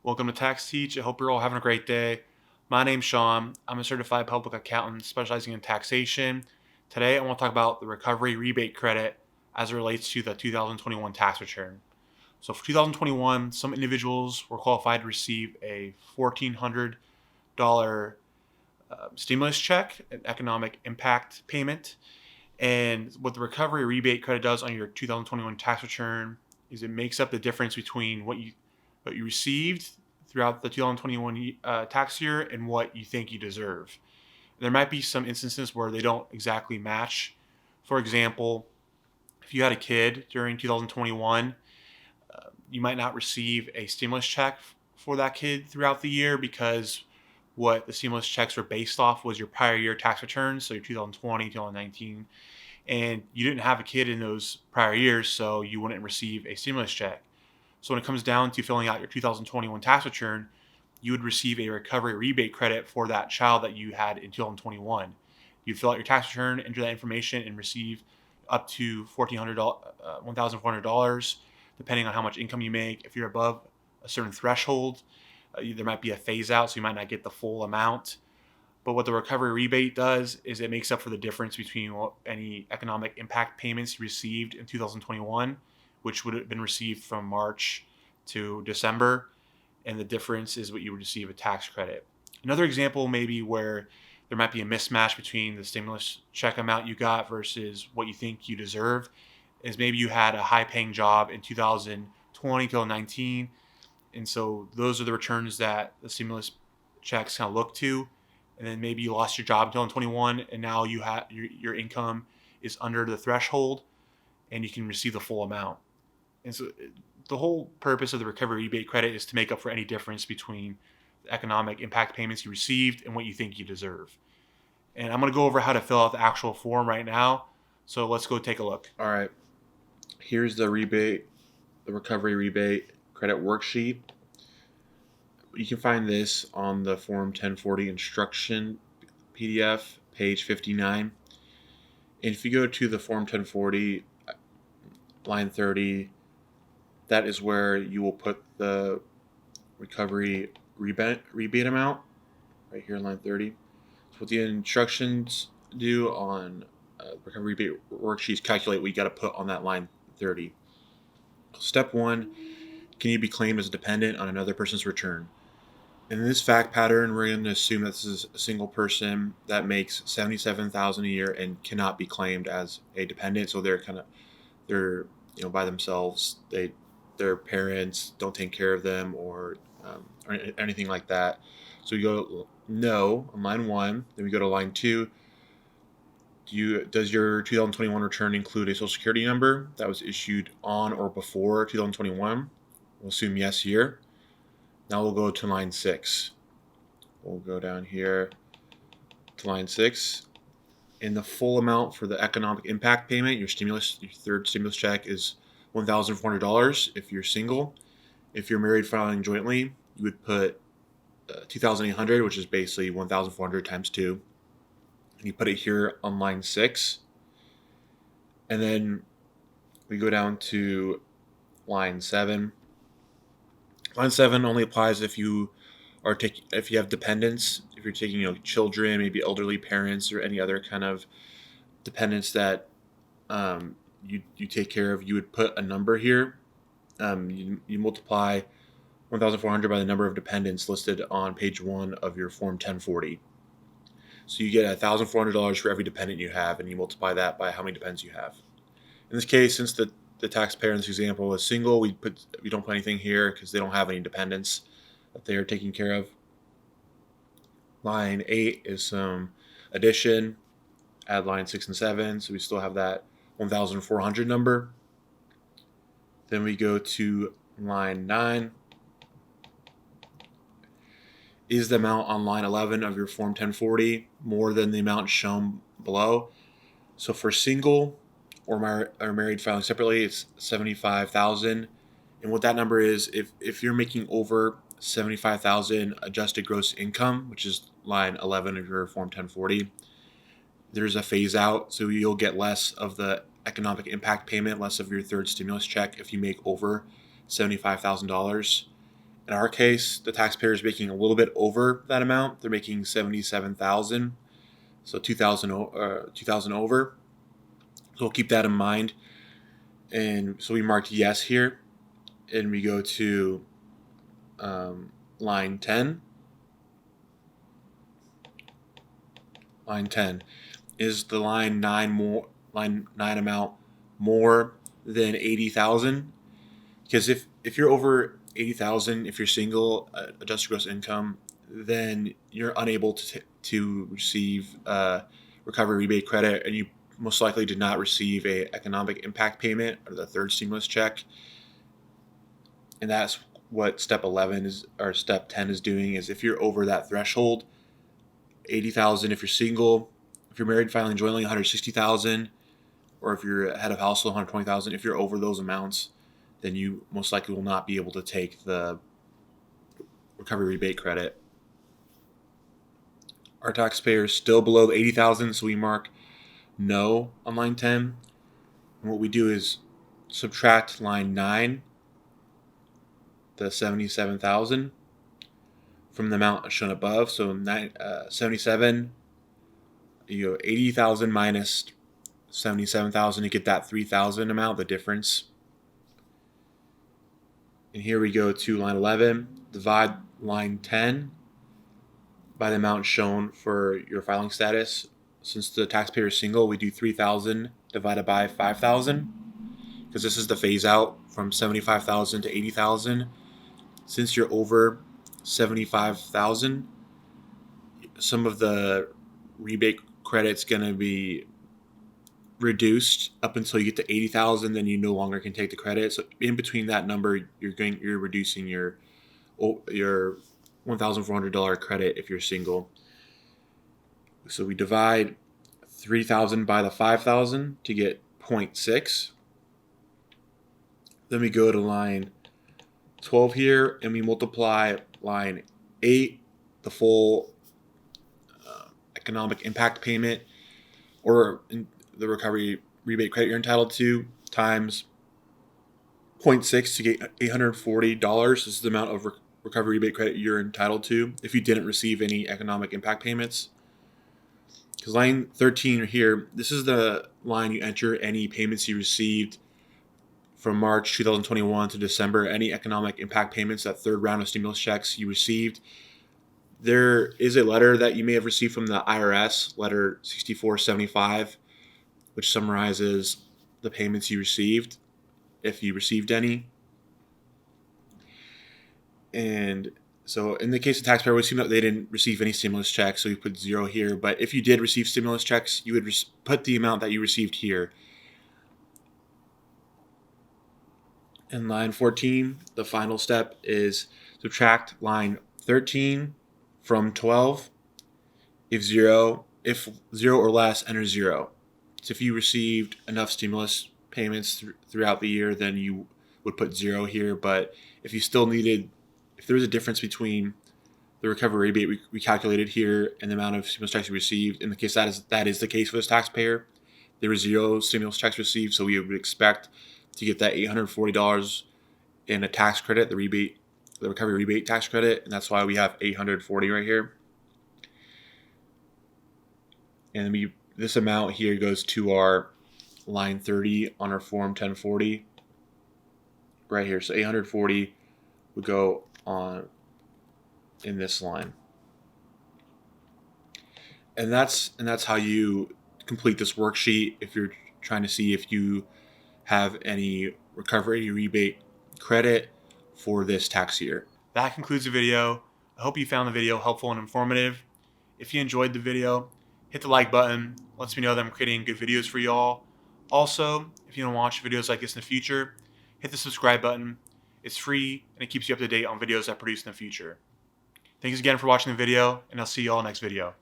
Welcome to Tax Teach. I hope you're all having a great day. My name's Sean. I'm a certified public accountant specializing in taxation. Today, I want to talk about the Recovery Rebate Credit as it relates to the 2021 tax return. So, for 2021, some individuals were qualified to receive a $1,400 stimulus check, an economic impact payment. And what the Recovery Rebate Credit does on your 2021 tax return is it makes up the difference between what you received throughout the 2021 tax year and what you think you deserve. There might be some instances where they don't exactly match. For example, if you had a kid during 2021, you might not receive a stimulus check for that kid throughout the year because what the stimulus checks were based off was your prior year tax returns, so your 2020, 2019, and you didn't have a kid in those prior years, so you wouldn't receive a stimulus check. So when it comes down to filling out your 2021 tax return, you would receive a recovery rebate credit for that child that you had in 2021. You fill out your tax return, enter that information, and receive up to $1,400, depending on how much income you make. If you're above a certain threshold, there might be a phase out, so you might not get the full amount. But what the recovery rebate does is it makes up for the difference between any economic impact payments you received in 2021, which would have been received from March to December, and the difference is what you would receive a tax credit. Another example maybe where there might be a mismatch between the stimulus check amount you got versus what you think you deserve is maybe you had a high paying job in 2020 till 19, and so those are the returns that the stimulus checks kind of look to. And then maybe you lost your job until 21, and now you have your income is under the threshold, and you can receive the full amount. And so the whole purpose of the recovery rebate credit is to make up for any difference between the economic impact payments you received and what you think you deserve. And I'm going to go over how to fill out the actual form right now. So let's go take a look. All right, here's the recovery rebate credit worksheet. You can find this on the Form 1040 instruction PDF, page 59. And if you go to the Form 1040, line 30, that is where you will put the recovery rebate amount, right here in line 30. So what the instructions do on recovery rebate worksheets calculate what you got to put on that line 30. Step 1, can you be claimed as a dependent on another person's return? In this fact pattern, we're going to assume that this is a single person that makes $77,000 a year and cannot be claimed as a dependent. So they're by themselves. Their parents don't take care of them or anything like that. So we go no on line 1. Then we go to line 2. Does your 2021 return include a social security number that was issued on or before 2021? We'll assume yes here. Now we'll go to line 6. We'll go down here to line 6. And the full amount for the economic impact payment, your third stimulus check, is $1,400 if you're single. If you're married filing jointly, you would put $2,800, which is basically 1,400 times 2. And you put it here on line 6. And then we go down to line 7. Line 7 only applies if you have dependents, if you're taking children, maybe elderly parents or any other kind of dependents that you take care of. You would put a number here. You multiply 1,400 by the number of dependents listed on page 1 of your Form 1040. So you get $1,400 for every dependent you have, and you multiply that by how many dependents you have. In this case, since the taxpayer in this example is single, we don't put anything here because they don't have any dependents that they are taking care of. Line 8 is some addition. Add line 6 and 7, so we still have that 1,400 number. Then we go to line 9. Is the amount on line 11 of your Form 1040 more than the amount shown below? So for single or married filing separately, it's $75,000. And what that number is, if you're making over $75,000 adjusted gross income, which is line 11 of your Form 1040, there's a phase out, so you'll get less of the economic impact payment, less of your third stimulus check if you make over $75,000. In our case, the taxpayer is making a little bit over that amount. They're making $77,000, so 2,000 over. So we'll keep that in mind. And so we marked yes here, and we go to line 10. Line 10 is the line 9 amount more than 80,000? Because if you're over 80,000, if you're single, adjusted gross income, then you're unable to receive recovery rebate credit, and you most likely did not receive a economic impact payment or the third stimulus check. And that's what step 11 is, or step 10 is doing, is if you're over that threshold, 80,000 if you're single, if you're married filing jointly 160,000, or if you're head of household 120,000, if you're over those amounts, then you most likely will not be able to take the recovery rebate credit. Our taxpayer is still below the 80,000, so we mark no on line 10. And what we do is subtract line 9, the 77,000, from the amount shown above. So 77, you go 80,000 minus 77,000, you get that 3,000 amount, the difference. And here we go to line 11, divide line 10 by the amount shown for your filing status. Since the taxpayer is single, we do 3,000 divided by 5,000, because this is the phase out from 75,000 to 80,000. Since you're over 75,000, some of the rebate credit's going to be reduced up until you get to 80,000, then you no longer can take the credit. So in between that number, you're reducing your $1,400 credit if you're single. So we divide 3,000 by the 5,000 to get 0.6. Then we go to line 12 here, and we multiply line 8, the full economic impact payment, or the recovery rebate credit you're entitled to, times 0.6 to get $840. This is the amount of recovery rebate credit you're entitled to if you didn't receive any economic impact payments. Because line 13 here, this is the line you enter any payments you received from March 2021 to December, any economic impact payments, that third round of stimulus checks you received. There is a letter that you may have received from the IRS, letter 6475, which summarizes the payments you received, if you received any. And so in the case of taxpayer, we assume that they didn't receive any stimulus checks, so we put 0 here. But if you did receive stimulus checks, you would put the amount that you received here. In line 14, the final step is subtract line 13 from 12. If 0 or less, enter 0. So if you received enough stimulus payments throughout the year, then you would put 0 here. But if you still needed, if there was a difference between the recovery rebate we calculated here and the amount of stimulus checks you received, in the case that is the case for this taxpayer, there were 0 stimulus checks received, so we would expect to get that $840 in a tax credit, the recovery rebate tax credit, and that's why we have $840 right here. And this amount here goes to our line 30 on our form 1040 right here. So 840 would go on in this line. And that's how you complete this worksheet if you're trying to see if you have any recovery rebate credit for this tax year. That concludes the video. I hope you found the video helpful and informative. If you enjoyed the video, hit the like button. Lets me know that I'm creating good videos for y'all. Also, if you want to watch videos like this in the future, hit the subscribe button. It's free and it keeps you up to date on videos I produce in the future. Thanks again for watching the video, and I'll see y'all next video.